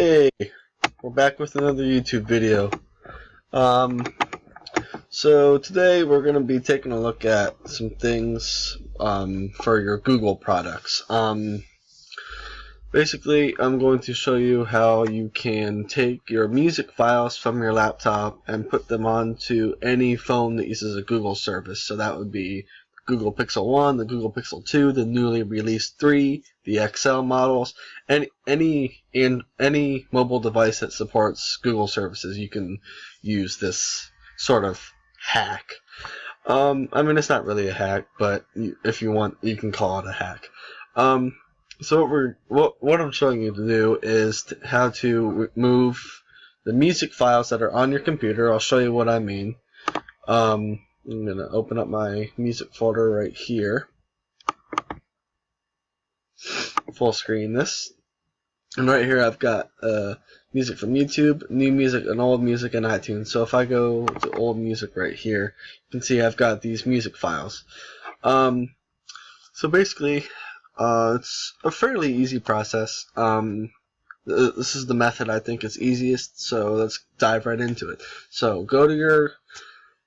Hey, we're back with another YouTube video. So today we're going to be taking a look at some things for your Google products. Basically, I'm going to show you how you can take your music files from your laptop and put them onto any phone that uses a Google service. So that would be Google Pixel 1, the Google Pixel 2, the newly released 3, the XL models, and any mobile device that supports Google services. You can use this sort of hack. I mean, it's not really a hack, but if you want, you can call it a hack. So what I'm showing you to do is how to move the music files that are on your computer. I'll show you what I mean. I'm going to open up my music folder right here. Full screen this. And right here I've got music from YouTube, new music, and old music in iTunes. So if I go to old music right here, you can see I've got these music files. So basically, it's a fairly easy process. This is the method I think is easiest, so let's dive right into it. So go to your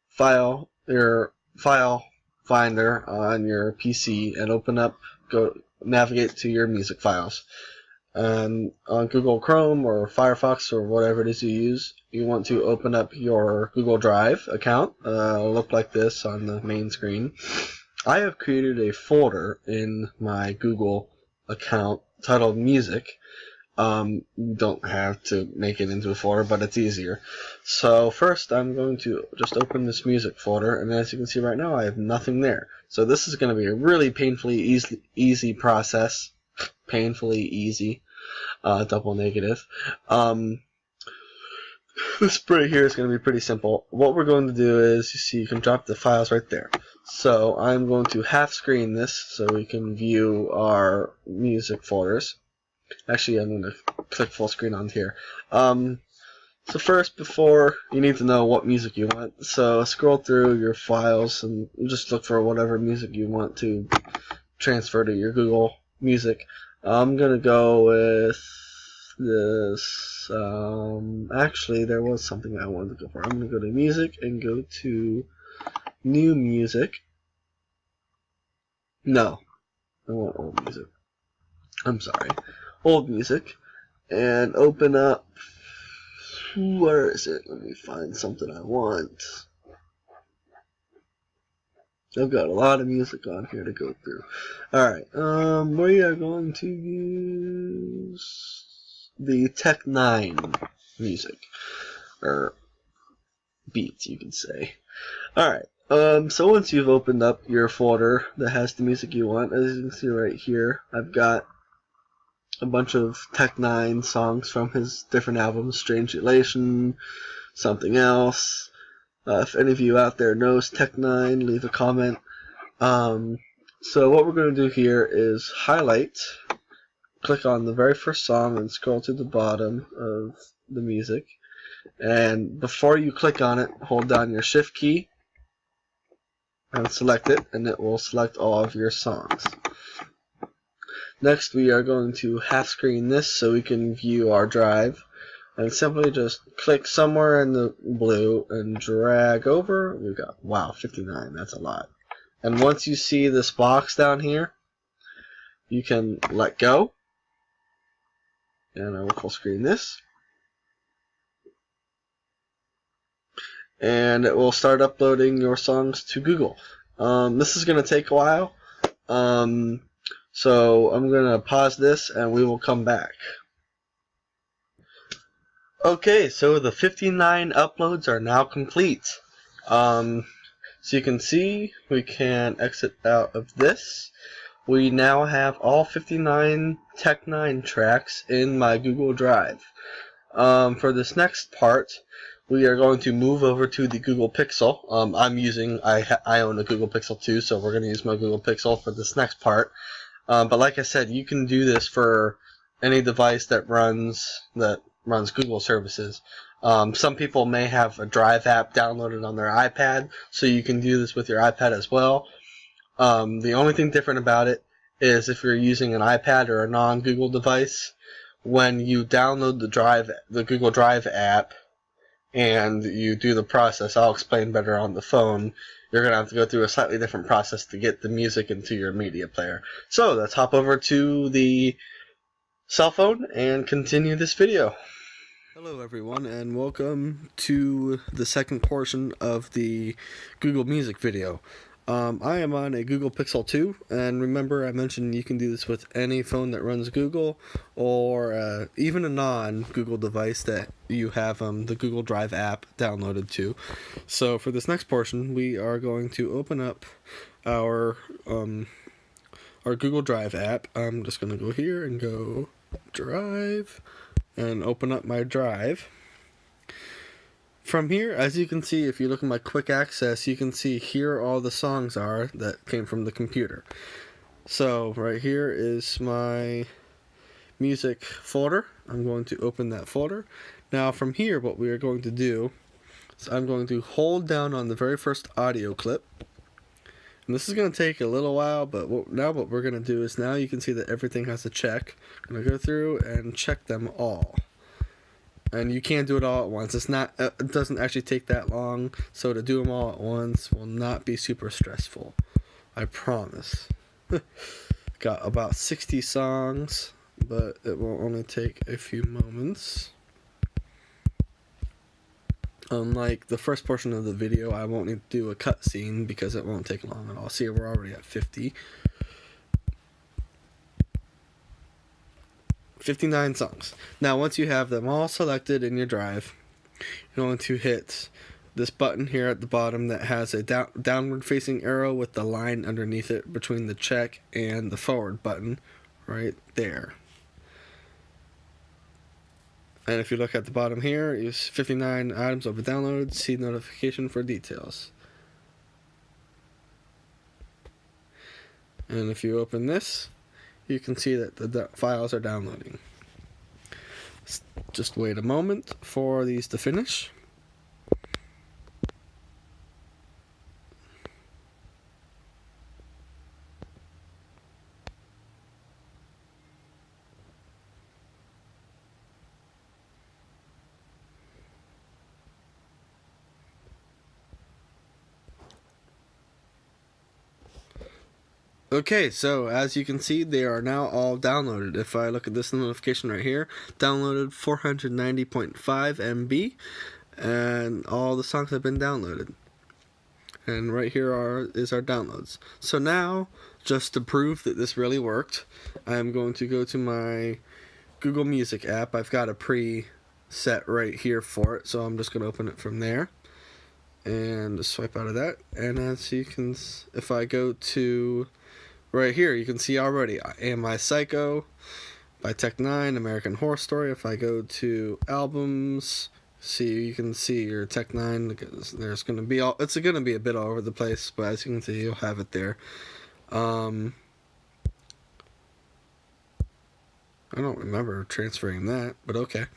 file finder on your PC and navigate to your music files. And on Google Chrome or Firefox or whatever it is you use, you want to open up your Google Drive account. It'll look like this on the main screen. I have created a folder in my Google account titled Music. You don't have to make it into a folder, but it's easier. So first I'm going to just open this music folder, and as you can see right now I have nothing there. So this is going to be a really painfully easy process. Painfully easy. Double negative. This right here is going to be pretty simple. What we're going to do is, you see, you can drop the files right there. So I'm going to half screen this so we can view our music folders. Actually, I'm going to click full screen on here. So first, before, you need to know what music you want. So scroll through your files and just look for whatever music you want to transfer to your Google Music. I'm going to go with this. Actually, there was something I wanted to go for. I'm going to go to Music and go to New Music. No, I want Old Music. I'm sorry. Old Music, and open up, where is it? Let me find something I want. I've got a lot of music on here to go through. Alright, we are going to use the Tech 9 music, or beats you can say. Alright, so once you've opened up your folder that has the music you want, as you can see right here, I've got a bunch of Tech 9 songs from his different albums, Strange Elation, Something Else. If any of you out there knows Tech 9, leave a comment. So what we're going to do here is highlight, click on the very first song and scroll to the bottom of the music. And before you click on it, hold down your Shift key and select it, and it will select all of your songs. Next, we are going to half screen this so we can view our drive, and simply just click somewhere in the blue and drag over. We've got, wow, 59, that's a lot. And once you see this box down here, you can let go, and I will full screen this, and it will start uploading your songs to Google. This is going to take a while. So I'm going to pause this and we will come back. Okay, so the 59 uploads are now complete. So you can see we can exit out of this. We now have all 59 Tech 9 tracks in my Google Drive. For this next part, we are going to move over to the Google Pixel. I own a Google Pixel 2, so we're going to use my Google Pixel for this next part. But like I said, you can do this for any device that runs Google services. Some people may have a Drive app downloaded on their iPad, so you can do this with your iPad as well. The only thing different about it is if you're using an iPad or a non-Google device, when you download the Google Drive app, and you do the process, I'll explain better on the phone. You're going to have to go through a slightly different process to get the music into your media player. So let's hop over to the cell phone and continue this video. Hello everyone, and welcome to the second portion of the Google Music video. I am on a Google Pixel 2, and remember I mentioned you can do this with any phone that runs Google, or even a non-Google device that you have the Google Drive app downloaded to. So for this next portion, we are going to open up our Google Drive app. I'm just going to go here and go Drive, and open up my Drive. From here, as you can see, if you look at my quick access, you can see here all the songs are that came from the computer. So right here is my music folder. I'm going to open that folder. Now from here, what we are going to do is I'm going to hold down on the very first audio clip. And this is going to take a little while, but now what we're going to do is now you can see that everything has a check. I'm going to go through and check them all. And you can't do it all at once. It doesn't actually take that long, so to do them all at once will not be super stressful. I promise. Got about 60 songs, but it will only take a few moments. Unlike the first portion of the video, I won't need to do a cutscene because it won't take long at all. See, we're already at 50. 59 songs. Now, once you have them all selected in your drive, you're going to hit this button here at the bottom that has a downward facing arrow with the line underneath it between the check and the forward button right there. And if you look at the bottom here, use 59 items over download, see notification for details. And if you open this, you can see that the files are downloading. Just wait a moment for these to finish. Okay, so as you can see, they are now all downloaded. If I look at this notification right here, downloaded 490.5 MB, and all the songs have been downloaded. And right here is our downloads. So now, just to prove that this really worked, I'm going to go to my Google Music app. I've got a preset right here for it, so I'm just going to open it from there. And just swipe out of that. And as you can, if I go to right here, you can see already Am I Psycho by Tech9, American Horror Story. If I go to albums, you can see your Tech9. There's going to be it's going to be a bit all over the place, but as you can see, you'll have it there. I don't remember transferring that, but okay.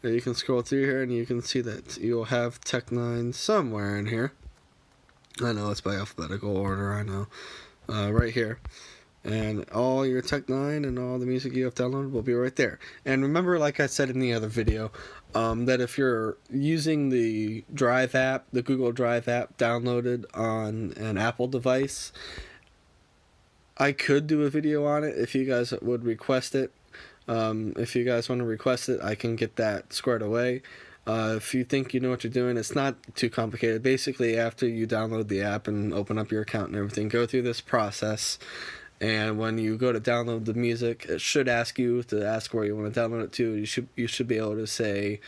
You can scroll through here and you can see that you'll have Tech9 somewhere in here. I know it's by alphabetical order, I know. Right here. And all your Tech9 and all the music you have downloaded will be right there. And remember, like I said in the other video, that if you're using the Drive app, the Google Drive app downloaded on an Apple device, I could do a video on it if you guys would request it. If you guys want to request it, I can get that squared away. If you think you know what you're doing, it's not too complicated. Basically, after you download the app and open up your account and everything, go through this process. And when you go to download the music, it should ask you to ask where you want to download it to. You should be able to say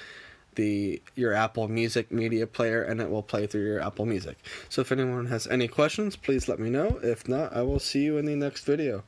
your Apple Music media player, and it will play through your Apple Music. So if anyone has any questions, please let me know. If not, I will see you in the next video.